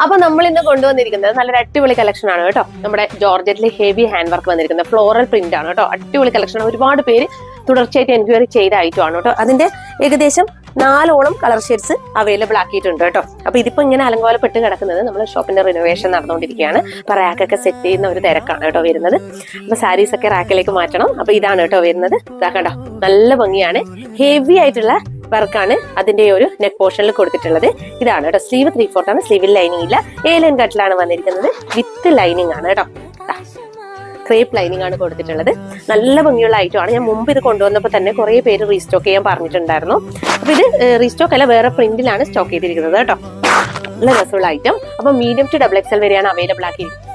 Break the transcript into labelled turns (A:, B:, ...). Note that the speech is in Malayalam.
A: അപ്പൊ നമ്മൾ ഇന്ന് കൊണ്ടുവന്നിരിക്കുന്നത് നല്ലൊരു അടിപൊളി കളക്ഷൻ ആണ് കേട്ടോ. നമ്മുടെ ജോർജറ്റിൽ ഹെവി ഹാൻഡ് വർക്ക് വന്നിരിക്കുന്നത് ഫ്ലോറൽ പ്രിന്റ് ആണ് കേട്ടോ. അടിപൊളി കളക്ഷൻ. ഒരുപാട് പേര് തുടർച്ചയായിട്ട് എൻക്വയറി ചെയ്ത ഐറ്റം ആണ് കേട്ടോ. അതിന്റെ ഏകദേശം 4ഓളം കളർ ഷെയ്ഡ്സ് അവൈലബിൾ ആക്കിയിട്ടുണ്ട് കേട്ടോ. അപ്പൊ ഇതിപ്പോ ഇങ്ങനെ അലങ്കോലപ്പെട്ട് കിടക്കുന്നത് നമ്മുടെ ഷോപ്പിന്റെ റിനോവേഷൻ നടന്നുകൊണ്ടിരിക്കുകയാണ്. അപ്പൊ റാക്കൊക്കെ സെറ്റ് ചെയ്യുന്ന ഒരു തിരക്കാണ് കേട്ടോ വരുന്നത്. അപ്പൊ സാരീസ് ഒക്കെ റാക്കിലേക്ക് മാറ്റണം. അപ്പൊ ഇതാണ് കേട്ടോ വരുന്നത്. ഇതാക്കണ്ടോ, നല്ല ഭംഗിയാണ്. ഹെവി ആയിട്ടുള്ള വർക്കാണ് അതിന്റെ ഒരു നെക്ക് പോർഷനിൽ കൊടുത്തിട്ടുള്ളത്. ഇതാണ് കേട്ടോ. സ്ലീവ് 3/4 ആണ്. സ്ലീവിൽ ലൈനിങ് ഇല്ല. ഏലൻ കട്ടിലാണ് വന്നിരിക്കുന്നത്. വിത്ത് ലൈനിങ് ആണ് കേട്ടോ. ക്രേപ്പ് ലൈനിങ് ആണ് കൊടുത്തിട്ടുള്ളത്. നല്ല ഭംഗിയുള്ള ഐറ്റം ആണ്. ഞാൻ മുമ്പ് ഇത് കൊണ്ടുവന്നപ്പോൾ തന്നെ കുറെ പേര് റീസ്റ്റോക്ക് ചെയ്യാൻ പറഞ്ഞിട്ടുണ്ടായിരുന്നു. അപ്പൊ ഇത് റീസ്റ്റോക്ക് അല്ല, വേറെ പ്രിന്റിലാണ് സ്റ്റോക്ക് ചെയ്തിരിക്കുന്നത് കേട്ടോ. നല്ല രസമുള്ള ഐറ്റം. അപ്പൊ മീഡിയം ടു XXL വരെയാണ് അവൈലബിൾ ആക്കിയിരിക്കുന്നത്.